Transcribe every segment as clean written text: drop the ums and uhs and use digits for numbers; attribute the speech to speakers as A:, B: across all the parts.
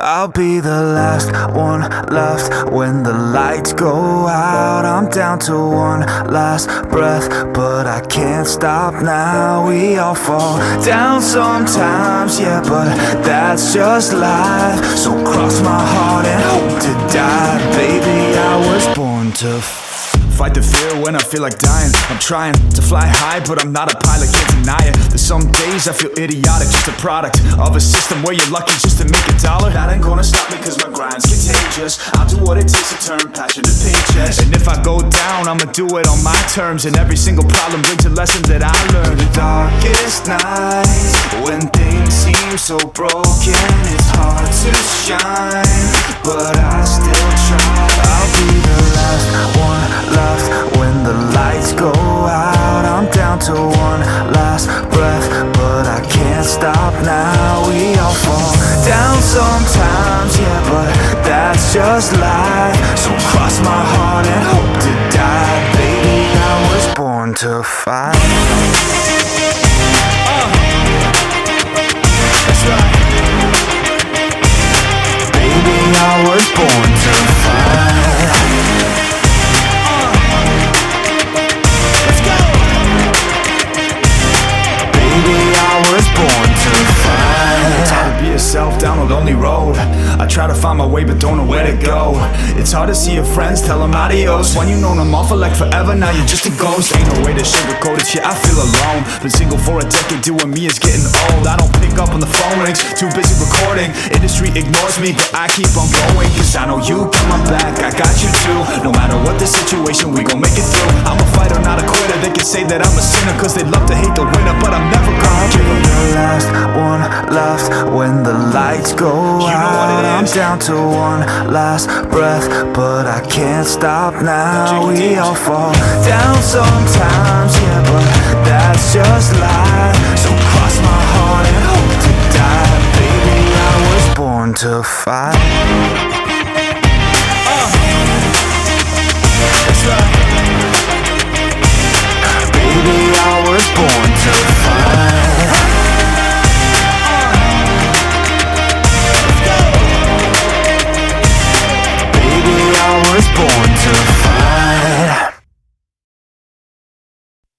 A: I'll be the last one left when the lights go out. I'm down to one last breath, but I can't stop now. We all fall down sometimes, yeah, but that's just life. So cross my heart and hope to die. Baby, I was born to fight the fear when I feel like dying. I'm trying to fly high, but I'm not a pilot, can't deny it. There's some days I feel idiotic, just a product of a system where you're lucky just to make a dollar. That ain't gonna stop me cause my grind's contagious. I'll do what it takes to turn passion to paychecks. And if I go down, I'ma do it on my terms. And every single problem brings a lesson that I learned. The darkest nights, when things seem so broken, it's hard to shine, but I still try. I'll be the last one left when the lights go out. I'm down to one last breath, but I can't stop now. We all fall down sometimes, yeah, but that's just life. So cross my heart and hope to die. Baby, I was born to fight. That's right. Baby, I was born to fight. Born to fight. It's hard to be yourself down a lonely road. I try to find my way but don't know where to go. It's hard to see your friends, tell them adios. When you know them all for like forever, now you're just a ghost. Ain't no way to sugarcoat it, shit, I feel alone. Been single for a decade, doing me is getting old. I don't pick up when the phone rings, too busy recording. Industry ignores me, but I keep on going. Cause I know you got my back, I got you too. No matter what the situation, we gon' make it through. I'm a fighter, not a quitter. They can say that I'm a sinner cause they love to hate the winner, but I'm never gonna give up. The last one left when the lights go out. I'm down to one last breath, but I can't stop now. We all fall down sometimes, yeah, but that's just life. So cross my heart and hope to die. Baby, I was born to fight. That's right. Baby, I was born to fight. Born to fight.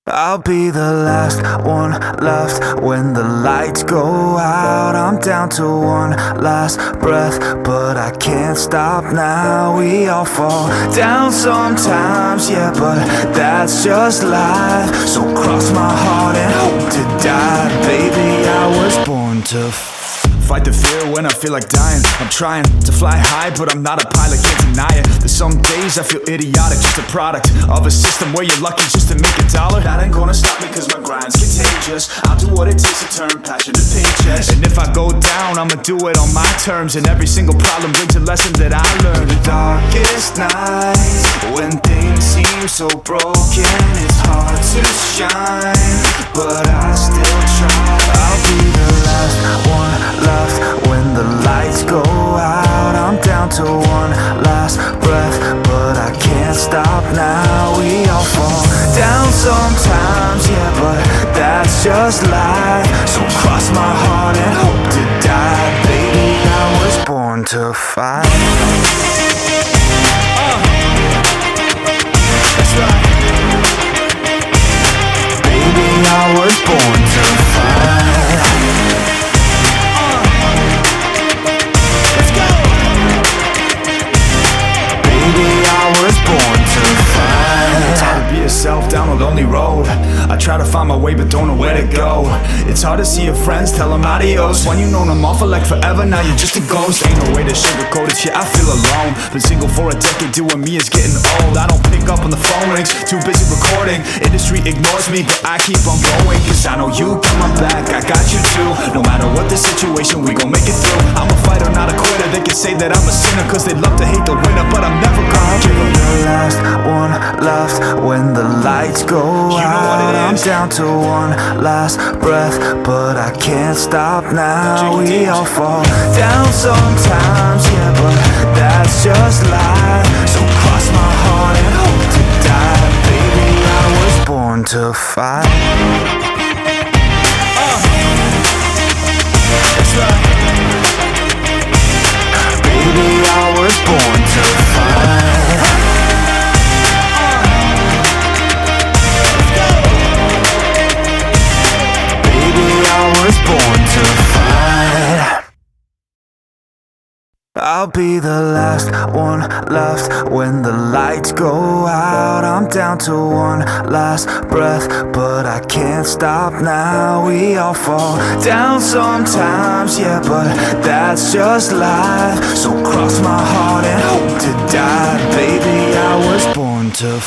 A: I'll be the last one left when the lights go out. I'm down to one last breath, but I can't stop now. We all fall down sometimes, yeah, but that's just life. So cross my heart and hope to die. Baby, I was born to fight the fear when I feel like dying. I'm trying to fly high, but I'm not a pilot, can't deny it. There's some days I feel idiotic, just a product of a system where you're lucky just to make a dollar. That ain't gonna stop me cause my grind's contagious. I'll do what it takes to turn passion to paychecks. And if I go down, I'ma do it on my terms. And every single problem brings a lesson that I learned. The darkest nights, when things seem so broken, it's hard to shine, but I still try. I'll be the last one left when the lights go out. I'm down to one last breath, but I can't stop now. We all fall down sometimes, yeah, but that's just life. So cross my heart and hope to die. Baby, I was born to fight. That's right. Baby, I was born find my way but don't know where to go. It's hard to see your friends, tell them adios. When you know them all for like forever, now you're just a ghost. Ain't no way to sugarcoat it, shit, I feel alone. Been single for a decade, doing me is getting old. I don't pick up when the phone rings, too busy recording. Industry ignores me, but I keep on going, cause I know you got my back, I got you too. No matter what the situation, we gon' make it through. I'm a fighter, not a quitter. They can say that I'm a sinner, cause they love to hate the winner, but I'm never gonna give up. The last one left when the lights go out. I'm down to one last breath, but I can't stop now. We all fall down sometimes, yeah, but that's just life. So cross my heart and hope to die. Baby, I was born to fight. That's right. Baby, I was born to fight. Born to fight. I'll be the last one left when the lights go out. I'm down to one last breath, but I can't stop now. We all fall down sometimes, yeah, but that's just life. So cross my heart and hope to die. Baby, I was born to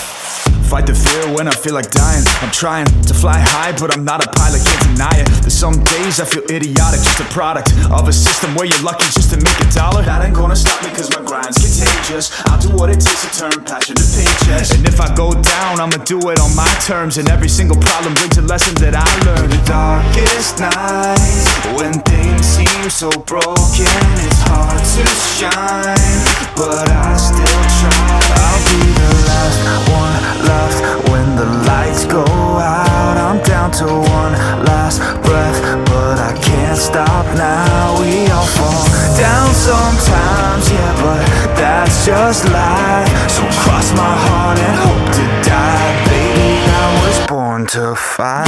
A: fight the fear when I feel like dying. I'm trying to fly high, but I'm not a pilot, can't deny it. There's some days I feel idiotic, just a product of a system where you're lucky just to make $1. That ain't gonna stop me cause my grind's contagious. I'll do what it takes to turn passion to paychecks. And if I go down, I'ma do it on my terms. And every single problem brings a lesson that I learned. The darkest nights, when things seem so broken, it's hard to shine, but I still try. I'll be the last one left when the lights go out. I'm down to one last breath, but I can't stop now. We all fall down sometimes, yeah, but that's just life. So cross my heart and hope to die. Baby, I was born to fight.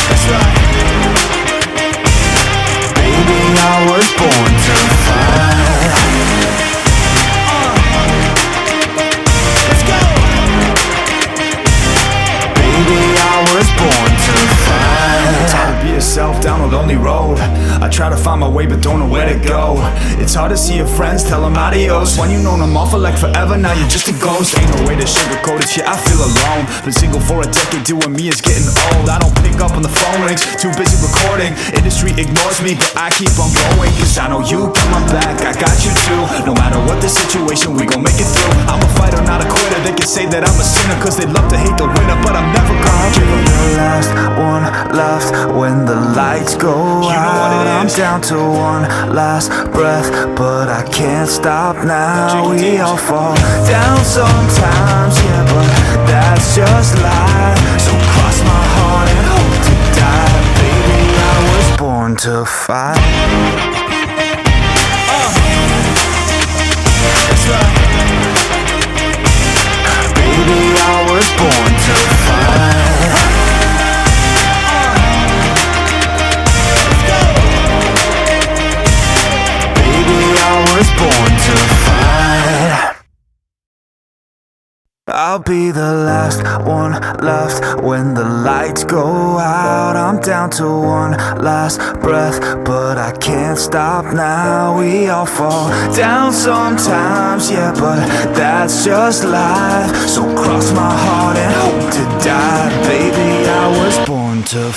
A: That's right. Baby, I was born to fight. Born to fight. Time to be yourself down a lonely road. I try to find my way but don't know where to go. It's hard to see your friends, tell them adios. When you know them all for like forever, now you're just a ghost. Ain't no way to sugarcoat it, shit, I feel alone. Been single for a decade, doing me is getting old. I don't pick up when the phone rings, too busy recording. Industry ignores me, but I keep on going, cause I know you got my back, I got you too. No matter what the situation, we gon' make it through. I'm a fighter, not a quitter. They can say that I'm a sinner, cause they love to hate the winner, but I'm never gonna give up. The last one left when the lights go out. I'm down to one last breath, but I can't stop now. We all fall down sometimes, yeah, but that's just life. So cross my heart and hope to die. Baby, I was born to fight. That's right. Baby, I was born to fight. Born to fight. I'll be the last one left when the lights go out. I'm down to one last breath, but I can't stop now. We all fall down sometimes, yeah, but that's just life. So cross my heart and hope to die. Baby, I was born to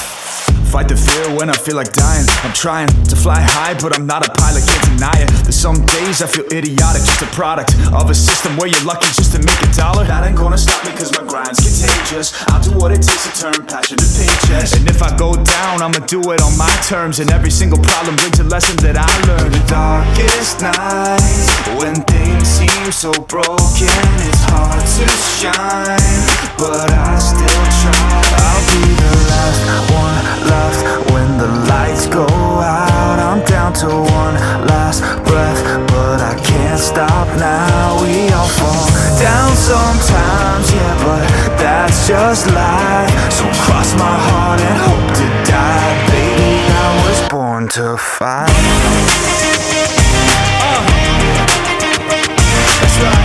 A: fight the fear when I feel like dying. I'm trying to fly high, but I'm not a pilot, can't deny it. There's some days I feel idiotic, just a product of a system where you're lucky just to make $1. That ain't gonna stop me cause my grind's contagious. I'll do what it takes to turn passion to paychecks. And if I go down, I'ma do it on my terms. And every single problem brings a lesson that I learned. The darkest nights, when things seem so broken, it's hard to shine, but I still try. I'll be the last one left when the lights go out. I'm down to one last breath, but I can't stop now. We all fall down sometimes, yeah, but that's just life. So cross my heart and hope to die. Baby, I was born to fight. That's right.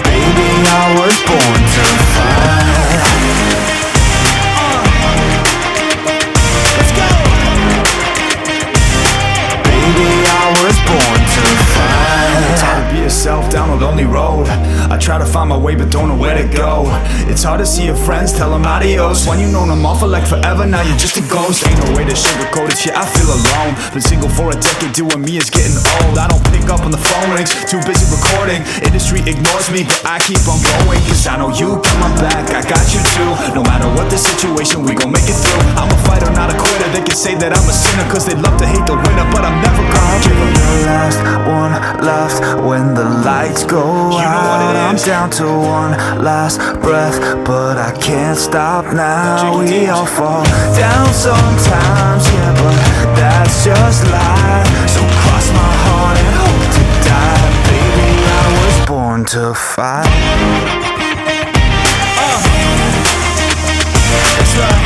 A: Baby, my way but don't know where to go. It's hard to see your friends, tell them adios. When you known them all for like forever, now you're just a ghost. Ain't no way to sugarcoat it, yeah, I feel alone. Been single for a decade, doing me is getting old. I don't pick up when the phone rings, too busy recording. Industry ignores me, but I keep on going. Cause I know you got my back, I got you too. No matter what the situation, we gon' make it through. I'm a fighter, not a quitter. They can say that I'm a sinner, cause they love to hate the winner, but I'm never gonna give up. The last one left when the lights go out. I'm down to one last breath, but I can't stop now. We all fall down sometimes, yeah, but that's just life. So cross my heart and hope to die. Baby, I was born to fight. That's right.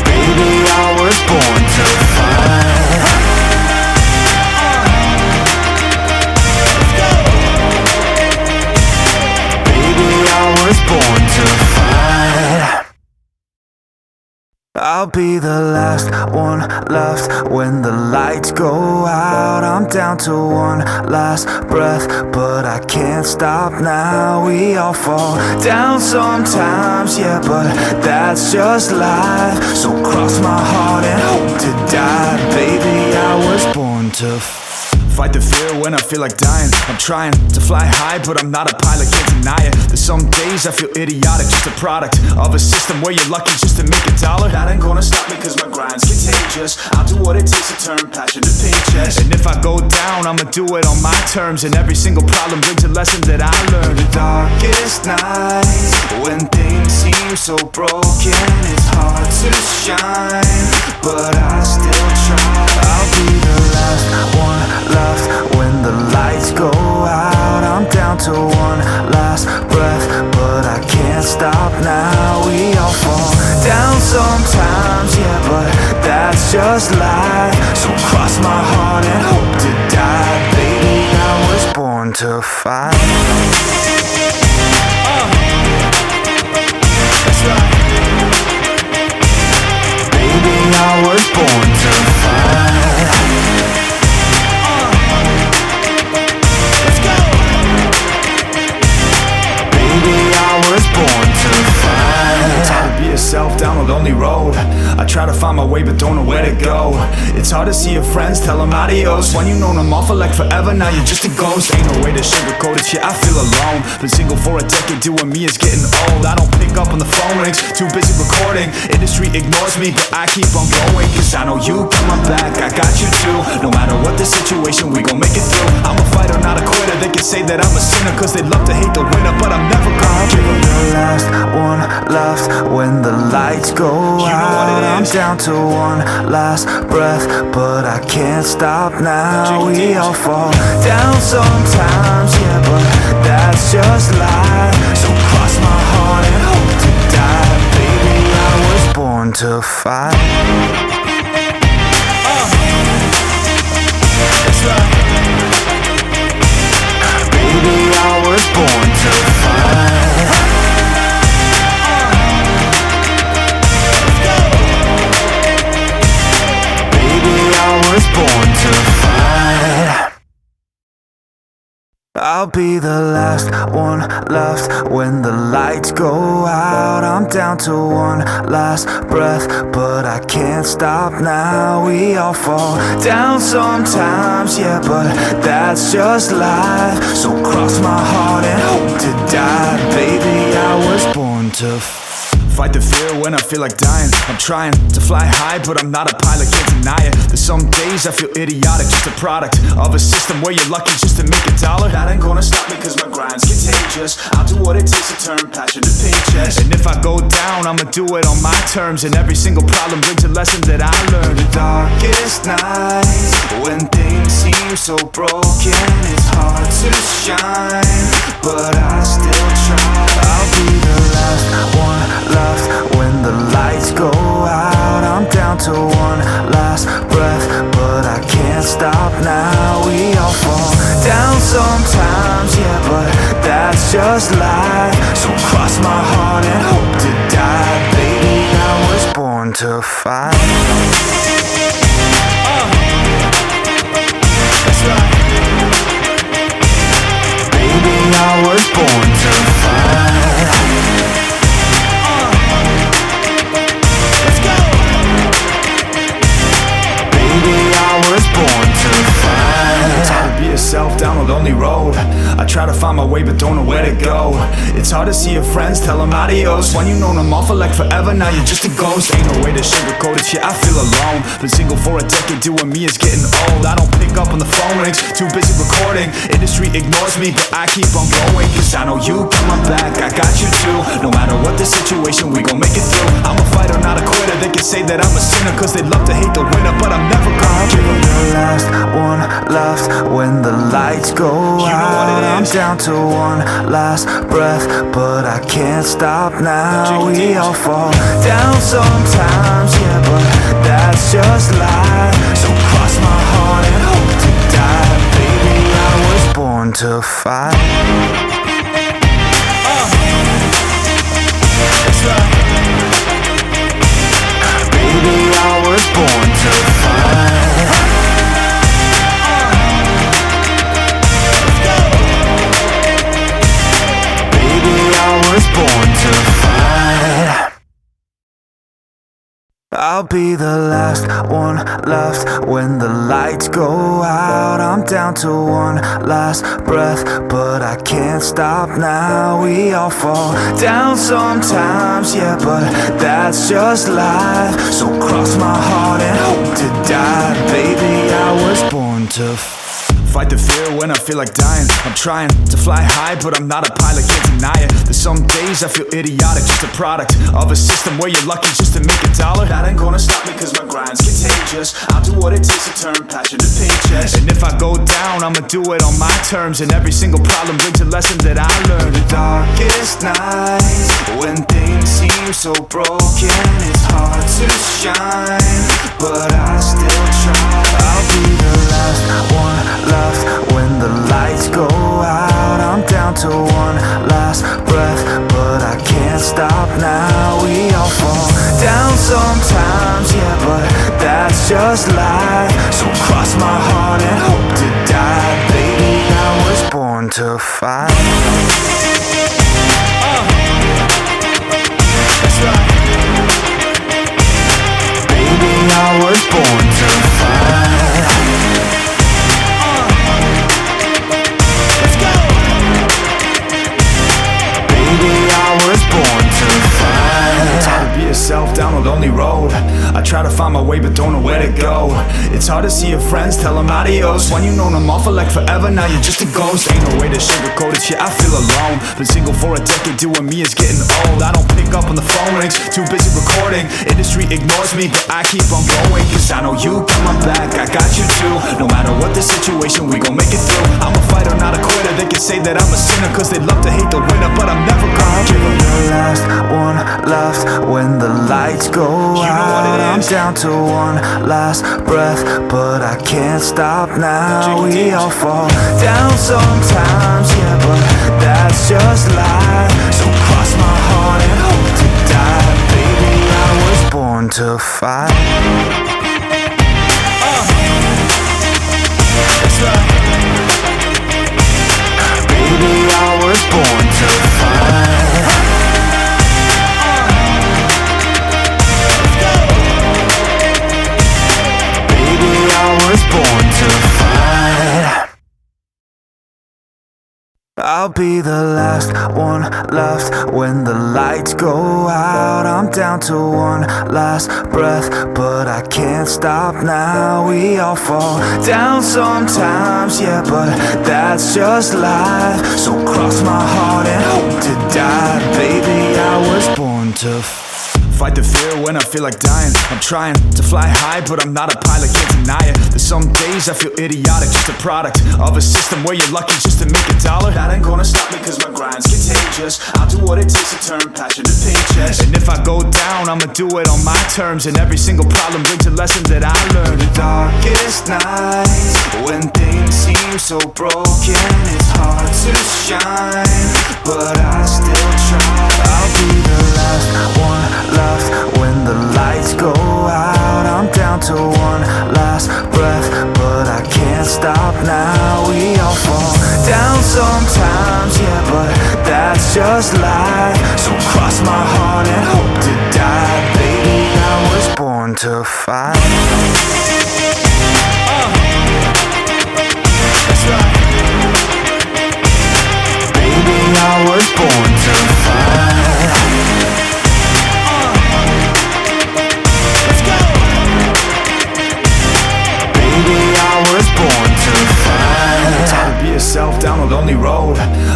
A: Baby, I was born to fight. Born to fight. I'll be the last one left when the lights go out. I'm down to one last breath, but I can't stop now. We all fall down sometimes, yeah, but that's just life. So cross my heart and hope to die. Baby, I was born to fight the fear when I feel like dying. I'm trying to fly high, but I'm not a pilot, can't deny it. There's some days I feel idiotic, just a product of a system where you're lucky just to make a dollar. That ain't gonna stop me cause my grind's contagious. I'll do what it takes to turn passion to paychecks. And if I go down, I'ma do it on my terms. And every single problem brings a lesson that I learned. The darkest nights, when things seem so broken, it's hard to shine, but I still try. I'll be the last one left when the lights go out. I'm down to one last breath, but I can't stop now. We all fall down sometimes, yeah, but that's just life. So cross my heart and hope to die. Baby, I was born to fight. That's right. Baby, I was born to fight. Born to fight. It's hard to be yourself down a lonely road. I try to find my way but don't know where to go. It's hard to see your friends, tell them adios. When you known them all for like forever, now you're just a ghost. Ain't no way to sugarcoat it, yeah, I feel alone. Been single for a decade, doing me is getting old. I don't pick up when the phone rings, too busy recording. Industry ignores me, but I keep on going. Cause I know you got my back, I got you too. No matter what the situation, we gon' make it through. I'm a fighter, not a quitter. They can say that I'm a sinner, cause they love to hate the winner, but I'm never gonna give up. The last one left when the lights go out. I'm down to one last breath, but I can't stop now. We all fall down sometimes, yeah, but that's just life. So cross my heart and hope to die. Baby, I was born to fight. That's right. Baby, I was born to fight. Was born to fight. I'll be the last one left when the lights go out. I'm down to one last breath, but I can't stop now. We all fall down sometimes, yeah, but that's just life. So cross my heart and hope to die. Baby, I was born to fight the fear when I feel like dying. I'm trying to fly high, but I'm not a pilot, can't deny it. There's some days I feel idiotic, just a product of a system where you're lucky just to make a dollar. That ain't gonna stop me cause my grind's contagious. I'll do what it takes to turn passion to paychecks. And if I go down, I'ma do it on my terms. And every single problem brings a lesson that I learned. The darkest nights, when things seem so broken, it's hard to shine, but I still try. I'll be the last one left when the lights go out. I'm down to one last breath, but I can't stop now. We all fall down sometimes, yeah, but that's just life. So cross my heart and hope to die. Baby, I was born to fight. That's right. Baby, I I try to find my way but don't know where to go. It's hard to see your friends, tell them adios. When you known them all for like forever, now you're just a ghost. Ain't no way to sugarcoat it, yeah, I feel alone. Been single for a decade, doing me is getting old. I don't pick up on the phone rings, too busy recording. Industry ignores me, but I keep on going. Cause I know you got my back, I got you too. No matter what the situation, we gon' make it through. I'm a fighter, not a quitter. They can say that I'm a sinner, cause they love to hate the winner, but I'm never gonna give up. The last one left when the lights go out. I'm down to one last breath, but I can't stop now. We all fall down sometimes, yeah, but that's just life. So cross my heart and hope to die. Baby, I was born to fight. That's right. Baby, I was born to fight. Baby, I was born to fight. I'll be the last one left when the lights go out. I'm down to one last breath, but I can't stop now. We all fall down sometimes, yeah, but that's just life. So cross my heart and hope to die. Baby, I was born to fight the fear when I feel like dying. I'm trying to fly high, but I'm not a pilot, can't deny it. There's some days I feel idiotic, just a product of a system where you're lucky just to make a dollar. That ain't gonna stop me cause my grind's contagious. I'll do what it takes to turn passion to paychecks. And if I go down, I'ma do it on my terms. And every single problem brings a lesson that I learned. The darkest nights, when things seem so broken, it's hard to shine, but I still try. I'll be the last one left when the lights go out. I'm down to one last breath, but I can't stop now. We all fall down sometimes, yeah, but that's just life. So cross my heart and hope to die. Baby, I was born to fight. That's right. Baby, I was born to fight. Born to fight. It's hard to be yourself down a lonely road. I try to find my way but don't know where to go. It's hard to see your friends, tell them adios. When you known them all for like forever, now you're just a ghost. Ain't no way to sugarcoat it, yeah, I feel alone. Been single for a decade, doing me is getting old. I don't pick up on the phone rings, too busy recording. Industry ignores me, but I keep on going. Cause I know you got my back, I got you too. No matter what the situation, we gon' make it through. I'm a fighter, not a quitter. They can say that I'm a sinner, cause they love to hate the winner, but I'm never gonna give up. The last one left when the lights go out. I'm down to one last breath, but I can't stop now. We all fall down sometimes, yeah, but that's just life. So cross my heart and hope to die. Baby, I was born to fight. That's right. Baby, I was born to fight. Born to fight. I'll be the last one left when the lights go out. I'm down to one last breath, but I can't stop now. We all fall down sometimes, yeah, but that's just life. So cross my heart and hope to die. Baby, I was born to fight the fear when I feel like dying. I'm trying to fly high, but I'm not a pilot, can't deny it. There's some days I feel idiotic, just a product of a system where you're lucky just to make a dollar. That ain't gonna stop me cause my grind's contagious. I'll do what it takes to turn passion to paychecks. And if I go down, I'ma do it on my terms. And every single problem brings a lesson that I learned. The darkest nights, when things seem so broken, it's hard to shine, but I still try. I'll be the last one left when the lights go out. I'm down to one last breath, but I can't stop now. We all fall down sometimes, yeah, but that's just life. So cross my heart and hope to die. Baby, I was born to fight. That's right.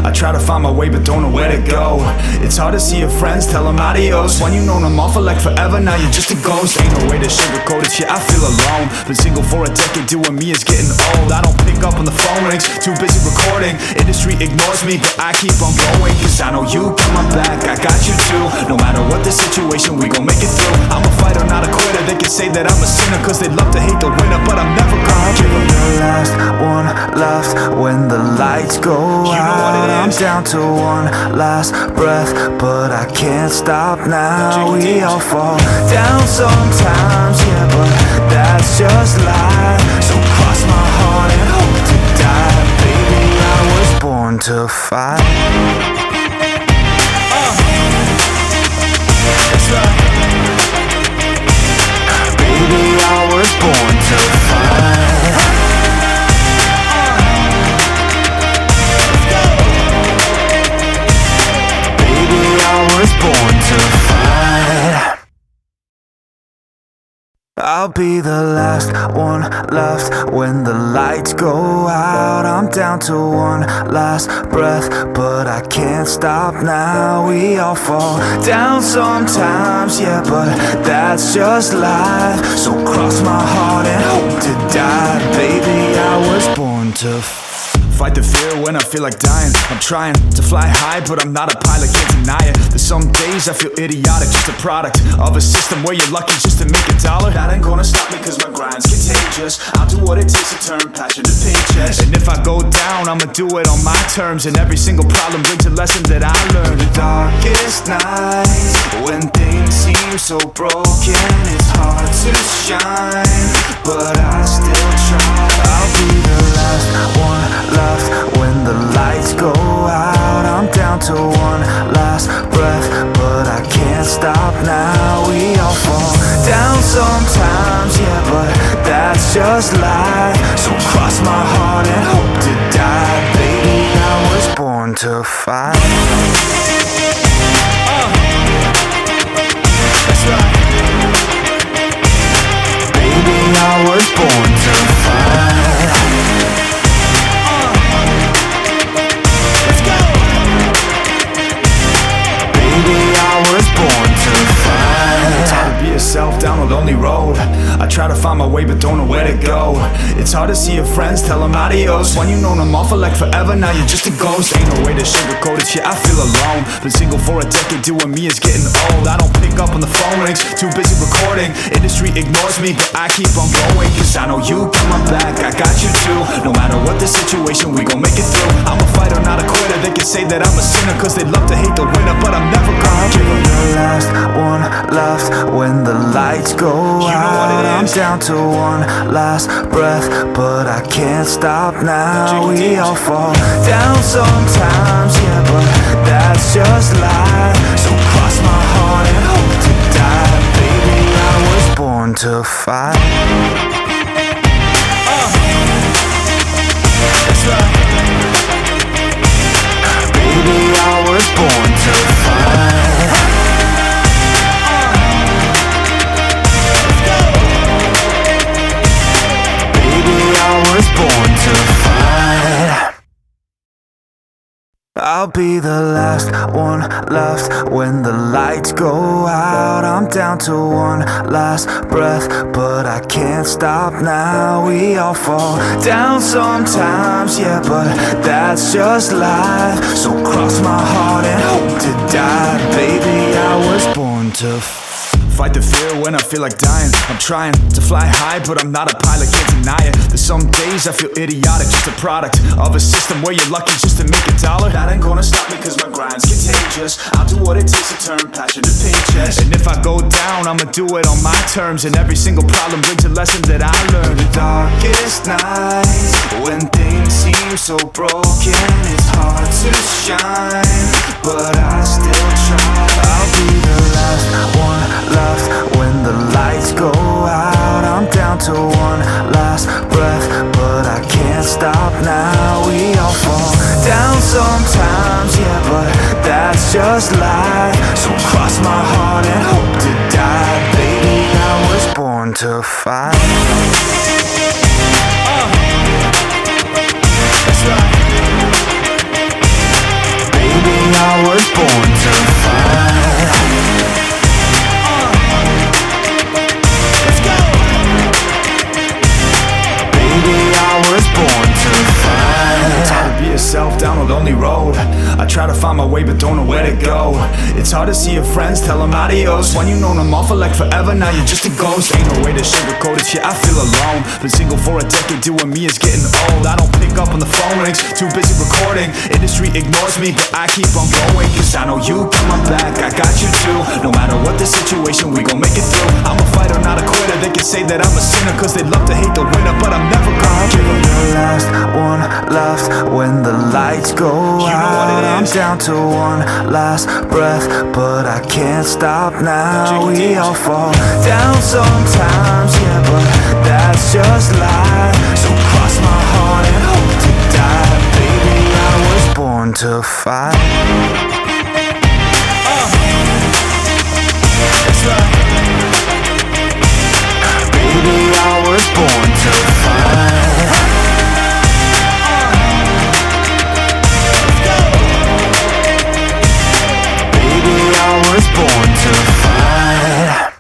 A: I try to find my way but don't know where to go. It's hard to see your friends, tell them adios. When you known them all for like forever, now you're just a ghost. Ain't no way to sugarcoat it, yeah, I feel alone. Been single for a decade, doing me is getting old. I don't pick up when the phone rings, too busy recording. Industry ignores me, but I keep on going. Cause I know you got my back, I got you too. No matter what the situation, we gon' make it through. I'm a fighter, not a quitter. They can say that I'm a sinner, cause they love to hate the winner, but I'm never gonna give up. The last one left when the lights go out. I'm down to one last breath, but I can't stop now. We all fall down sometimes, yeah, but that's just life. So cross my heart and hope to die. Baby, I was born to fight. That's right. Baby, I was born to fight. Was born to fight. I'll be the last one left when the lights go out. I'm down to one last breath, but I can't stop now. We all fall down sometimes, yeah, but that's just life. So cross my heart and hope to die. Baby, I was born to fight the fear when I feel like dying. I'm trying to fly high, but I'm not a pilot, can't deny it. There's some days I feel idiotic, just a product of a system where you're lucky just to make a dollar. That ain't gonna stop me cause my grind's contagious. I'll do what it takes to turn passion to paychecks. And if I go down, I'ma do it on my terms. And every single problem brings a lesson that I learned. The darkest nights, when things seem so broken, it's hard to shine, but I still try. I'll be the last one left when the lights go out. I'm down to one last breath, but I can't stop now. We all fall down sometimes, yeah, but that's just life. So cross my heart and hope to die. Baby, I was born to fight. That's right. Baby, I was born to fight. Born to fight. It's hard to be yourself down a lonely road. I try to find my way but don't know where to go. It's hard to see your friends, tell them adios. When you known them all for like forever, now you're just a ghost. Ain't no way to sugarcoat it, yeah, I feel alone. Been single for a decade, doing me is getting old. I don't pick up when the phone rings, too busy recording. Industry ignores me, but I keep on going. Cause I know you got my back, I got you too. No matter what the situation, we gon' make it through. I'm a fighter, not a quitter. They can say that I'm a sinner, cause they love to hate the winner, but I'm never gonna give up. The last one left when the lights go out. I'm down to one last breath, but I can't stop now. We all fall down sometimes, yeah, but that's just life. So cross my heart and hope to die. Baby, I was born to fight. That's right. Baby, I was born to fight. Was born to fight. I'll be the last one left when the lights go out. I'm down to one last breath, but I can't stop now. We all fall down sometimes, yeah, but that's just life. So cross my heart and hope to die. Baby, I was born to fight the fear when I feel like dying. I'm trying to fly high, but I'm not a pilot, can't deny it. There's some days I feel idiotic, just a product of a system where you're lucky just to make a dollar. That ain't gonna stop me cause my grind's contagious. I'll do what it takes to turn passion to paychecks. And if I go down, I'ma do it on my terms. And every single problem brings a lesson that I learned. The darkest nights, when things seem so broken, it's hard to shine, but I still try. I'll be the last one left when the lights go out. I'm down to one last breath, but I can't stop now. We all fall down sometimes, yeah, but that's just life. So cross my heart and hope to die. Baby, I was born to fight. That's right. was born to fight. Let's go! Baby, I was born to fight. It's hard to be yourself down a lonely road. I try to find my way but don't know where to go. It's hard to see your friends, tell them adios. When you've known them all for like forever, now you're just a ghost. Ain't no way to sugarcoat it, shit, I feel alone. Been single for a decade, doing me is getting old. I don't pick up when the phone rings, too busy recording. Industry ignores me, but I keep on going. Cause I know you got my back, I got you too. No matter what the situation, we gon' make it through. I'm a fighter, not a quitter. They can say that I'm a sinner, cause they love to hate the winner, but I'm never gonna give up. The last one left when the lights go out. I'm down to one last breath, but I can't stop now. We all fall down sometimes, yeah, but that's just life. So cross my heart and hope to die. Baby, I was born to fight. That's right. Baby, I was born to fight. Born to fight.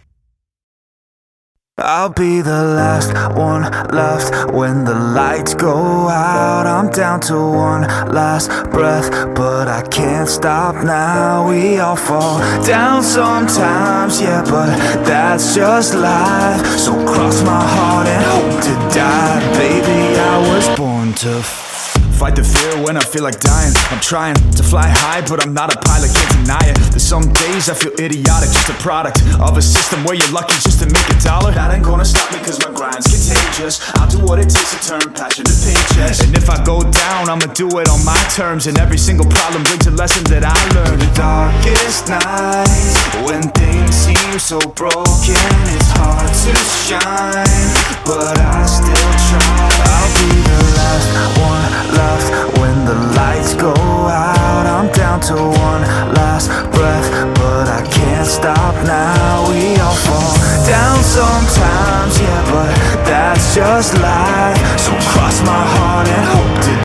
A: I'll be the last one left when the lights go out. I'm down to one last breath, but I can't stop now. We all fall down sometimes, yeah, but that's just life. So cross my heart and hope to die. Baby, I was born to fight the fear when I feel like dying. I'm trying to fly high, but I'm not a pilot, can't deny it. There's some days I feel idiotic, just a product of a system where you're lucky just to make a dollar. That ain't gonna stop me cause my grind's contagious. I'll do what it takes to turn passion to paychecks. And if I go down, I'ma do it on my terms. And every single problem brings a lesson that I learned. The darkest nights, when things seem so broken, it's hard to shine, but I still try. I'll be the last one left when the lights go